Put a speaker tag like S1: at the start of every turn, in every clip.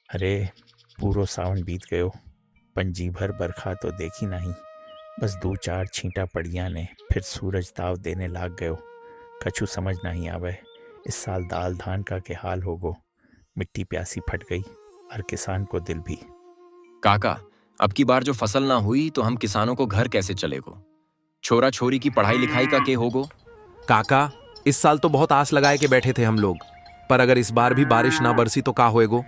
S1: अरे पूरो सावन बीत गयो पण जी भर बरखा तो देखी नहीं। बस दो चार छींटा पड़िया ने फिर सूरज ताव देने लाग गयो। कछु समझ नहीं आवे इस साल दाल धान का के हाल होगो। मिट्टी प्यासी फट गई और किसान को दिल भी।
S2: काका, अब की बार जो फसल ना हुई तो हम किसानों को घर कैसे चलेगो? छोरा छोरी की पढ़ाई लिखाई का के होगो?
S3: काका, इस साल तो बहुत आस लगाए के बैठे थे हम लोग, पर अगर इस बार भी बारिश ना बरसी तो का होएगो?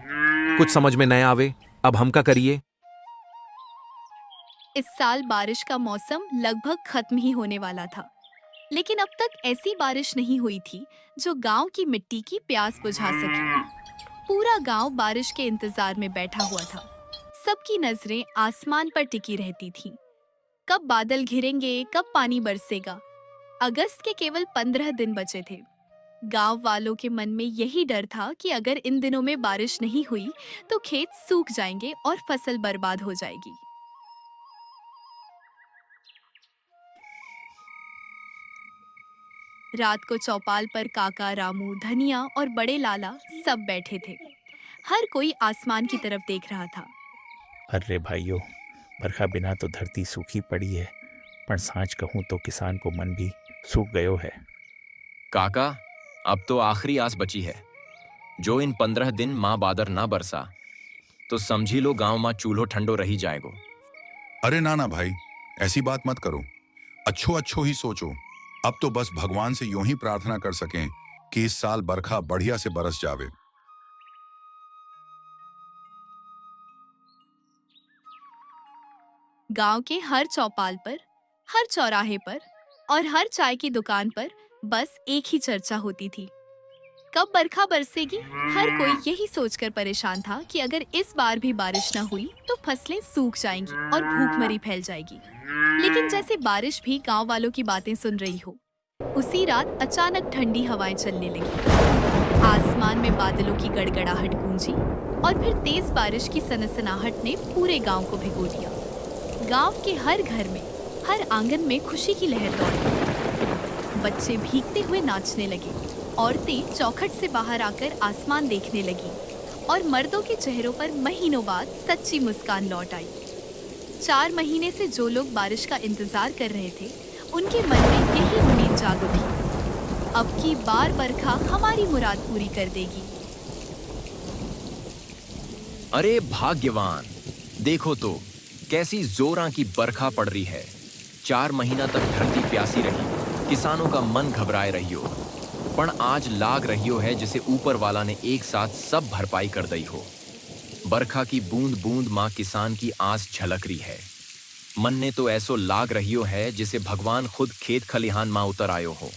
S3: कुछ समझ में नहीं आवे, अब हम का करिए?
S4: इस साल बारिश का मौसम लगभग खत्म ही होने वाला था, लेकिन अब तक ऐसी बारिश नहीं हुई थी जो गांव की मिट्टी की प्यास बुझा सके। पूरा गांव बारिश के इंतजार में बैठा हुआ था। सबकी नजरें आसमान पर टिकी रहती थीं। कब बादल घिरेंगे, कब पानी बरसेगा। अगस्त के केवल 15 दिन बचे थे। गांव वालों के मन में यही डर था कि अगर इन दिनों में बारिश नहीं हुई तो खेत सूख जाएंगे और फसल बर्बाद हो जाएगी। रात को चौपाल पर काका, रामू, धनिया और बड़े लाला सब बैठे थे। हर कोई आसमान की तरफ देख रहा था।
S1: अरे भाइयों, बरखा बिना तो धरती सूखी पड़ी है, पर सांच कहूँ तो किसान को मन भी सूख गयो है।
S2: काका, अब तो आखिरी आस बची है। जो इन 15 दिन माँ बादर ना बरसा तो समझी लो गांव माँ चूल्हो ठंडो रही जाएगो।
S5: अरे ना ना भाई, ऐसी बात मत करो। अच्छो अच्छो ही सोचो। अब तो बस भगवान से यूं ही प्रार्थना कर सकें कि इस साल बरखा बढ़िया से बरस जावे।
S4: गांव के हर चौपाल पर, हर चौराहे पर और हर चाय की दुकान पर बस एक ही चर्चा होती थी, कब बरखा बरसेगी। हर कोई यही सोचकर परेशान था कि अगर इस बार भी बारिश न हुई तो फसलें सूख जाएंगी और भूखमरी फैल जाएगी। लेकिन जैसे बारिश भी गांव वालों की बातें सुन रही हो, उसी रात अचानक ठंडी हवाएं चलने लगी। आसमान में बादलों की गड़गड़ाहट गूंजी और फिर तेज बारिश की सनसनाहट ने पूरे गांव को भिगो दिया। गांव के हर घर में, हर आंगन में खुशी की लहर दौड़ी। बच्चे भीगते हुए नाचने लगे, औरतें चौखट से बाहर आकर आसमान देखने लगी और मर्दों के चेहरों पर महीनों बाद सच्ची मुस्कान लौट आई। 4 महीने से जो लोग बारिश का इंतजार कर रहे थे, उनके मन में यही उम्मीद जाग उठी, अब की बार बरखा हमारी मुराद पूरी कर देगी।
S2: अरे भाग्यवान, देखो तो कैसी जोरां की बरखा पड़ रही है। 4 महीना तक धरती प्यासी रही, किसानों का मन घबराए रहियो, पण आज लाग रहियो है जिसे ऊपर वाला ने एक साथ सब भरपाई कर दई हो। बरखा की बूंद बूंद माँ किसान की आस झलक रही है। मन ने तो ऐसो लाग रहियो है जिसे भगवान खुद खेत खलिहान माँ उतर आयो हो।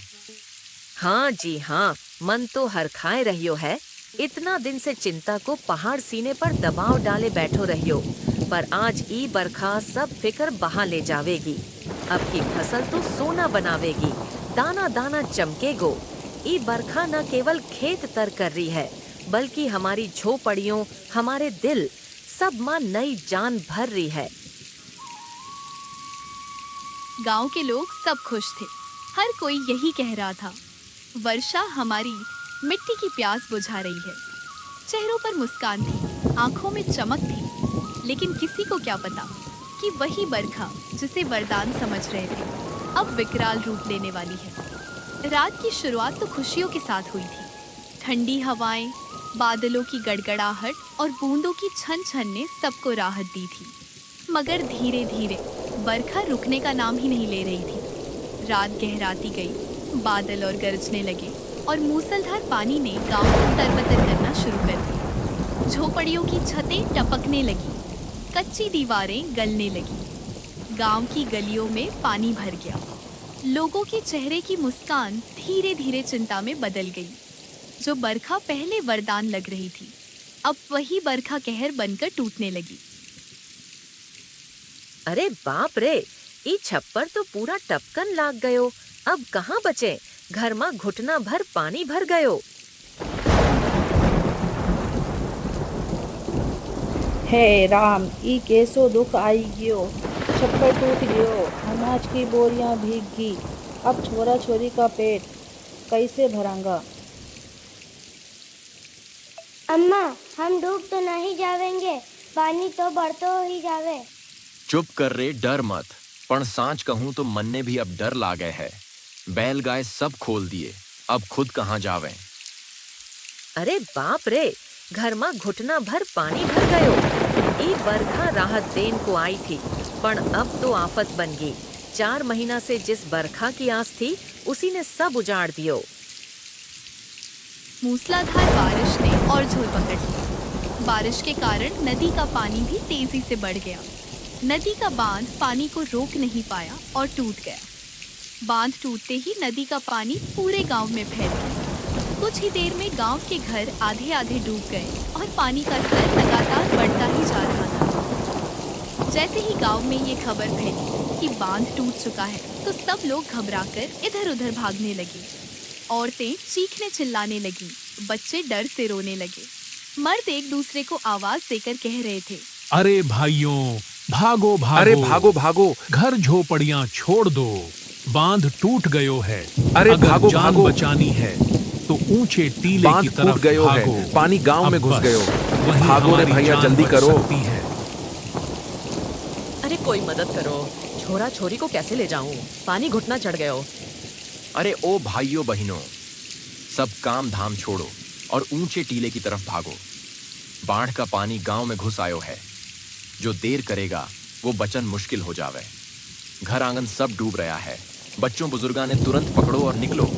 S6: हाँ जी हाँ, मन तो हर खाए रहियो है। इतना दिन से चिंता को पहाड़ सीने पर दबाव डाले बैठो रहियो, पर आज ई बरखा सब फिक्र बहा ले जावेगी। अब की फसल तो सोना बनावेगी, दाना दाना चमकेगो। ई बरखा न केवल खेत तर कर रही है, बल्कि हमारी झोपड़ियों, हमारे दिल, सब माँ नई जान भर रही है।
S4: गांव के लोग सब खुश थे। हर कोई यही कह रहा था, वर्षा हमारी मिट्टी की प्यास बुझा रही है। चेहरों पर मुस्कान थी, आंखों में चमक थी, लेकिन किसी को क्या पता कि वही बरखा जिसे वरदान समझ रहे थे, अब विकराल रूप लेने वाली है। रात की शुरुआत तो खुशियों के साथ हुई थी। ठंडी हवाएं, बादलों की गड़गड़ाहट और बूंदों की छन छन ने सबको राहत दी थी। मगर धीरे धीरे बरखा रुकने का नाम ही नहीं ले रही थी। रात गहराती गई, बादल और गरजने लगे और मूसलधार पानी ने गांव को तरबतर करना शुरू कर दिया। झोपड़ियों की छतें टपकने लगी, कच्ची दीवारें गलने लगी। गांव की गलियों में पानी भर गया। लोगों के चेहरे की मुस्कान धीरे धीरे चिंता में बदल गई। जो बरखा पहले वरदान लग रही थी, अब वही बरखा कहर बनकर टूटने लगी।
S6: अरे बाप रे, ई छप्पर तो पूरा टपकन लाग गयो। अब कहाँ बचे? घर में घुटना भर पानी भर गयो।
S7: हे राम, ई कैसो दुख आई गयो। छप्पर टूट गयो, अनाज की बोरियां भीग गई। अब छोरा छोरी का पेट कैसे भरांगा?
S8: अम्मा, हम डूब तो नहीं जावेंगे, पानी तो बढ़तो ही जावे।
S2: चुप कर रे, डर मत। पण सांच कहूं तो मन ने भी अब डर ला गए है। बैल गाय सब खोल दिए, अब खुद कहाँ जावे।
S6: अरे बाप रे, घर में घुटना भर पानी भर गयो। ई बरखा राहत देन को आई थी, पण अब तो आफत बन गई। 4 महीना से जिस बरखा की आस थी, उसी ने सब उजाड़ दियो।
S4: मूसलाधार बारिश ने और जोर पकड़ लिया। बारिश के कारण नदी का पानी भी तेजी से बढ़ गया। नदी का बांध पानी को रोक नहीं पाया और टूट गया। बांध टूटते ही नदी का पानी पूरे गांव में फैल गया। कुछ ही देर में गांव के घर आधे आधे डूब गए और पानी का स्तर लगातार बढ़ता ही जा रहा था। जैसे ही गांव में ये खबर फैली कि बांध टूट चुका है, तो सब लोग घबराकर इधर-उधर भागने लगे। औरतें चीखने चिल्लाने लगी, बच्चे डर से रोने लगे। मर्द एक दूसरे को आवाज देकर कह रहे थे,
S9: अरे भाइयों, भागो भागो,
S3: अरे भागो भागो,
S9: घर झोपड़ियां छोड़ दो, बांध टूट गयो है।
S3: अरे
S9: अगर
S3: भागो
S9: जान
S3: भागो,
S9: बचानी है तो ऊंचे टीले
S3: बांध
S9: की तरफ
S3: टूट गयो
S9: भागो।
S3: है, पानी गांव में
S9: अब
S3: घुस
S9: बस
S3: गयो।
S9: वहीं
S3: भागो रे
S9: हमारी
S3: भैया,
S9: जान
S3: जल्दी
S9: बच
S3: करो।
S9: सकती है।
S6: अरे कोई मदद करो, छोरा छोरी को कैसे ले जाऊं? पानी घुटना चढ़ गयो।
S2: अरे ओ भाइयों बहनों, सब काम धाम छोड़ो और ऊंचे टीले की तरफ भागो। बाढ़ का पानी गांव में घुस आयो है। जो देर करेगा वो बचन मुश्किल हो जावे। घर आंगन सब डूब रहा है। बच्चों बुजुर्गा ने तुरंत पकड़ो और निकलो।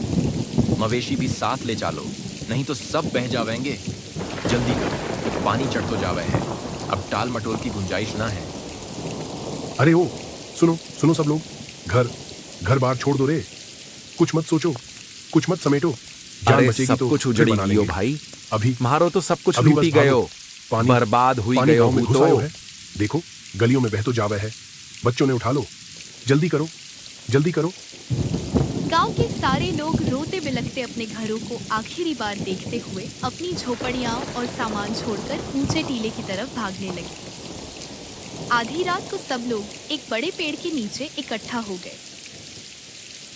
S2: मवेशी भी साथ ले चालो, नहीं तो सब बह जावेंगे। जल्दी करो, पानी चढ़ तो जावे है। अब टाल मटोल की गुंजाइश ना है।
S10: अरे ओ, सुनो सुनो सब लोग, घर घर बार छोड़ दो रे। कुछ मत सोचो, कुछ मत समेटो। जान
S3: अरे
S10: बचेगी
S3: सब
S10: तो
S3: कुछ
S10: फिर
S3: उजड़ी
S10: बना
S3: गयो
S10: लेंगे।
S3: भाई।
S10: अभी
S3: मारो तो सब कुछ
S10: अभी
S3: लूटी
S10: बस भागो।
S3: गयो,
S10: पानी
S3: बर्बाद हुई
S10: पानी
S3: गयो
S10: गांव में
S3: हूँ
S10: घुस
S3: तो।
S10: आयो है। देखो गलियों में बह तो जावे है। बच्चों ने उठा लो, जल्दी करो, जल्दी करो।
S4: गांव के सारे लोग रोते बिलखते अपने घरों को आखिरी बार देखते हुए अपनी झोपड़ियां और सामान छोड़कर ऊंचे टीले की तरफ भागने लगे। आधी रात को सब लोग एक बड़े पेड़ के नीचे इकट्ठा हो गए।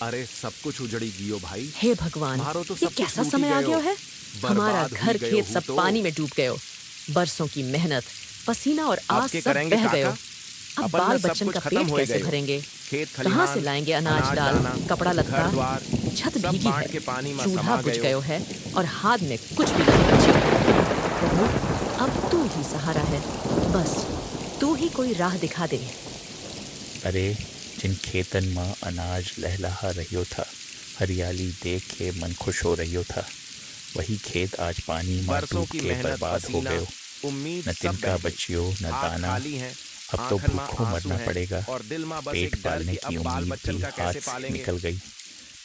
S3: अरे सब कुछ उजड़ी गयो भाई।
S6: हे भगवान,
S3: मारो तो
S6: ये
S3: सब कुछ
S6: कैसा
S3: लूटी
S6: समय आ
S3: गयो।
S6: गया है। हमारा
S3: बर्बाद हुई
S6: घर
S3: गयो
S6: खेत
S3: हूँ
S6: सब
S3: तो।
S6: पानी में डूब गयो। बरसों की मेहनत, पसीना और आस
S3: आपके
S6: सब
S3: करेंगे
S6: बह
S3: काका?
S6: गयो। अब
S3: अपन
S6: बाल
S3: में सब
S6: बच्चन
S3: कुछ
S6: का
S3: खत्म
S6: पेट
S3: हो
S6: कैसे
S3: गयो।
S6: भरेंगे?
S3: खेत
S6: कहाँ
S3: खलिहान,
S6: से लाएंगे अनाज दाल,
S3: दाना,
S6: कपड़ा लत्ता?
S3: घर द्वार,
S6: छत
S3: सब
S6: भीगी
S3: बाढ़
S6: है,
S3: के पानी में
S6: चूल्हा
S3: समा
S6: बुझ
S3: गयो।
S6: गयो है और हाथ में कुछ भी नहीं बच्चियों। प्रभु, अब तू ही सहारा है, बस तू ही कोई राह दिखा दे।
S1: अरे जिन खेतन में अनाज लहलहा रहियो था, हरियाली देख के मन खुश हो रहियो था, वही खेत आज पानी में
S3: बरसों
S1: डूब
S3: की
S1: के
S3: मेहनत,
S1: बर्बाद हो
S3: पसीना,
S1: गयो।
S3: उम्मीद
S1: न
S3: सब
S1: तिनका
S3: बह गई।
S1: बचियो न
S3: आँख
S1: दाना।
S3: खाली है,
S1: अब तो
S3: आँखन में
S1: भूखों
S3: आंसू
S1: मरना
S3: हैं,
S1: पड़ेगा।
S3: और दिल में बस
S1: पेट
S3: एक डर
S1: पालने
S3: कि
S1: की
S3: अब बाल
S1: उम्मीद
S3: बच्चन
S1: भी
S3: का
S1: हाथ
S3: कैसे
S1: से
S3: पालेंगे।
S1: निकल गई।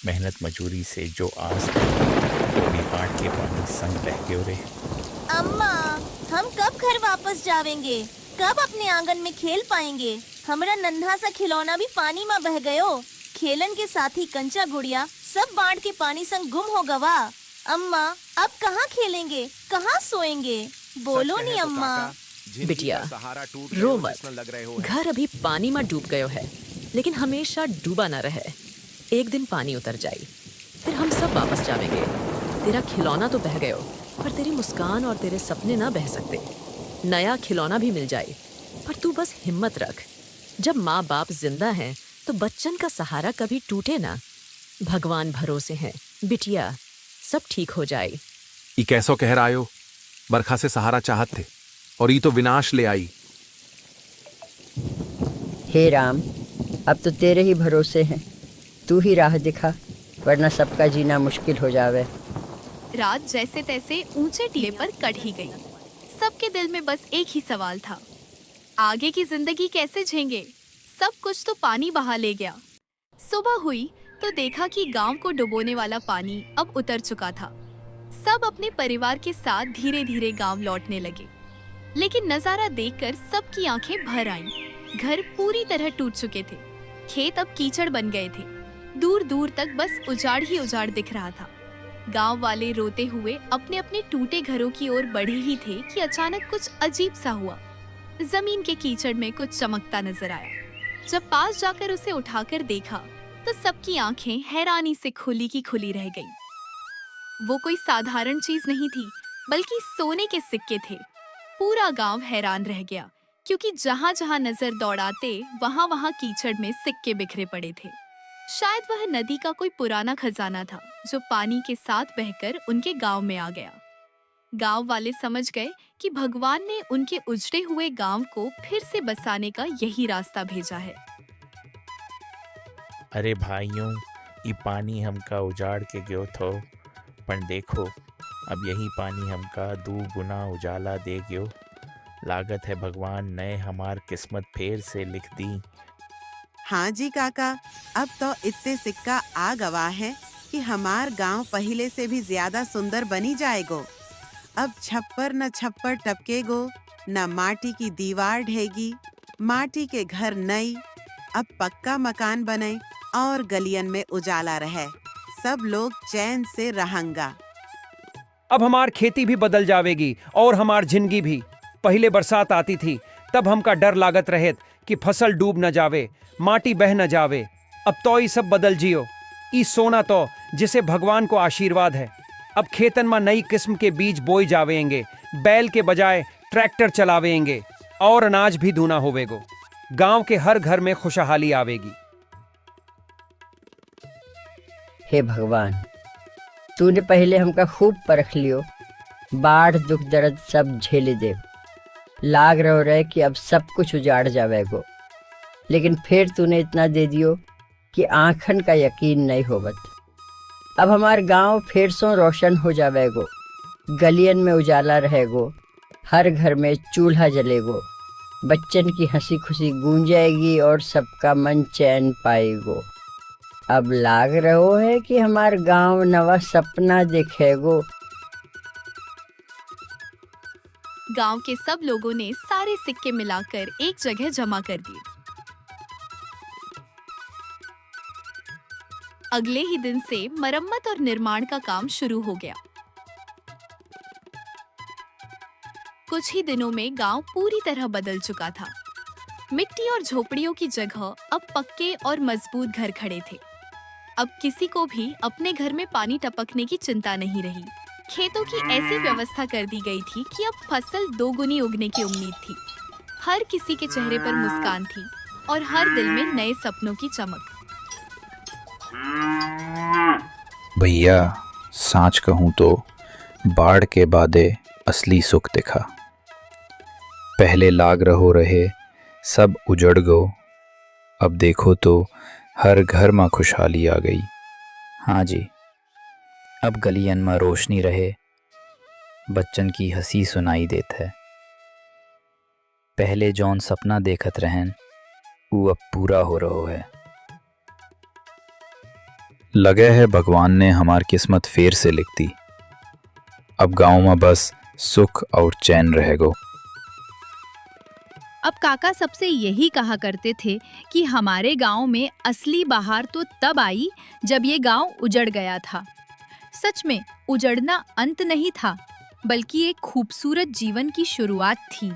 S1: मेहनत मजूरी से जो आस थी, वो भी बाढ़ के पानी संग बह गयो रे।
S11: अम्मा, हम कब घर वापस जावेंगे? कब अपने आंगन में खेल पाएंगे? हमारा नन्हा सा खिलौना भी पानी में बह गयो। खेलन के साथी कंचा गुड़िया सब बाढ़ के पानी संग गुम हो गवा। अम्मा, अब कहाँ खेलेंगे, कहाँ सोएंगे? बोलो नी अम्मा।
S6: बिटिया, रो मत। घर अभी पानी में डूब गयो है, लेकिन हमेशा डूबा ना रहे। एक दिन पानी उतर जाई, फिर हम सब वापस जावेंगे। तेरा खिलौना तो बह गयो, पर तेरी मुस्कान और तेरे सपने ना बह सकते। नया खिलौना भी मिल जाए, पर तू बस हिम्मत रख। जब माँ बाप जिंदा हैं, तो बच्चन का सहारा कभी टूटे ना। भगवान भरोसे हैं बिटिया, सब ठीक हो जाए।
S3: ई कैसो कह रहा हो? बरखा से सहारा चाहत थे और ई तो विनाश ले आई।
S12: हे राम, अब तो तेरे ही भरोसे हैं, तू ही राह दिखा, वरना सबका जीना मुश्किल हो जावे।
S4: रात जैसे तैसे ऊंचे टीले पर कट ही गई। सबके दिल में बस एक ही सवाल था, आगे की जिंदगी कैसे झेंगे? सब कुछ तो पानी बहा ले गया। सुबह हुई तो देखा कि गांव को डुबोने वाला पानी अब उतर चुका था। सब अपने परिवार के साथ धीरे धीरे गांव लौटने लगे, लेकिन नजारा देखकर सबकी आंखें भर आईं। घर पूरी तरह टूट चुके थे, खेत अब कीचड़ बन गए थे, दूर दूर तक बस उजाड़ ही उजाड़ दिख रहा था। गांव वाले रोते हुए अपने अपने टूटे घरों की ओर बढ़े ही थे कि अचानक कुछ अजीब सा हुआ। जमीन के कीचड़ में कुछ चमकता नजर आया। जब पास जाकर उसे उठाकर देखा तो सबकी आंखें हैरानी से खुली की खुली रह गईं। वो कोई साधारण चीज नहीं थी, बल्कि सोने के सिक्के थे। पूरा गांव हैरान रह गया, क्योंकि जहां जहां नजर दौड़ाते वहां वहां कीचड़ में सिक्के बिखरे पड़े थे। शायद वह नदी का कोई पुराना खजाना था जो पानी के साथ बहकर उनके गांव में आ गया। गांव वाले समझ गए कि भगवान ने उनके उजड़े हुए गांव को फिर से बसाने का यही रास्ता भेजा है।
S1: अरे भाइयों, ये पानी हमका उजाड़ के गयो थो, पण देखो अब यही पानी हमका 2 गुना उजाला दे गयो। लागत है भगवान ने हमार किस्मत फेर से लिख दी।
S13: हाँ जी काका, अब तो इतने सिक्का आ गवा है कि हमार गांव पहले से भी ज्यादा सुंदर बनी जाएगो। अब छप्पर न छप्पर टपकेगो, न माटी की दीवार ढहेगी, माटी के घर नई, अब पक्का मकान बने और गलियन में उजाला रहे, सब लोग चैन से रहेंगा।
S14: अब हमार खेती भी बदल जावेगी और हमार जिंदगी भी। पहले बरसात आती थी तब हमका डर लागत रहे कि फसल डूब न जावे, माटी बह न जावे। अब तो ये सब बदल जियो। ई सोना तो जिसे भगवान को आशीर्वाद है। अब खेतन में नई किस्म के बीज बोई जावेंगे, बैल के बजाय ट्रैक्टर चलावेंगे और अनाज भी दूना होवेगो। गांव के हर घर में खुशहाली आवेगी।
S12: हे भगवान, तूने पहले हमका खूब परख लियो, बाढ़ दुख दर्द सब झेले दे। लाग रहे कि अब सब कुछ उजाड़ जावेगो, लेकिन फिर तूने इतना दे दियो कि आँखन का यकीन नहीं होवत। अब हमार गांव फिर से रोशन हो जावेगो, गलियन में उजाला रहेगो, हर घर में चूल्हा जलेगो, बच्चन की हंसी खुशी गूंजेगी और सबका मन चैन पाएगो। अब लाग रहो है कि हमार गांव नवा सपना देखेगो।
S4: गांव के सब लोगों ने सारे सिक्के मिलाकर एक जगह जमा कर दिए। अगले ही दिन से मरम्मत और निर्माण का काम शुरू हो गया। कुछ ही दिनों में गांव पूरी तरह बदल चुका था। मिट्टी और झोपड़ियों की जगह अब पक्के और मजबूत घर खड़े थे। अब किसी को भी अपने घर में पानी टपकने की चिंता नहीं रही। खेतों की ऐसी व्यवस्था कर दी गई थी कि अब फसल 2 गुनी उगने की उम्मीद थी। हर किसी के चेहरे पर मुस्कान थी और हर दिल में नए सपनों की चमक।
S15: भैया, सांच कहूँ तो बाढ़ के बादे असली सुख दिखा। पहले लाग रहो रहे सब उजड़ गो, अब देखो तो हर घर में खुशहाली आ गई।
S16: हाँ जी, अब गलियन में रोशनी रहे, बच्चन की हंसी सुनाई देत है। पहले जौन सपना देखत रहन वो अब पूरा हो रहो है।
S15: लगे है भगवान ने हमार किस्मत फेर से लिख दी। अब गांव में बस सुख और चैन रहेगो।
S17: अब काका सबसे यही कहा करते थे कि हमारे गांव में असली बहार तो तब आई जब ये गांव उजड़ गया था। सच में उजड़ना अंत नहीं था, बल्कि एक खूबसूरत जीवन की शुरुआत थी।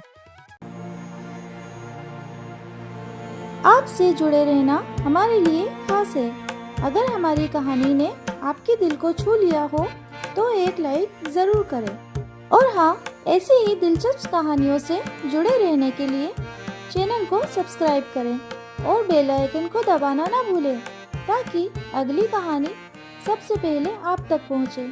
S7: आपसे जुड़े रहना हमारे लिए खास है। अगर हमारी कहानी ने आपके दिल को छू लिया हो तो एक लाइक जरूर करें। और हाँ, ऐसी ही दिलचस्प कहानियों से जुड़े रहने के लिए चैनल को सब्सक्राइब करें और बेल आइकन को दबाना ना भूलें, ताकि अगली कहानी सबसे पहले आप तक पहुँचे।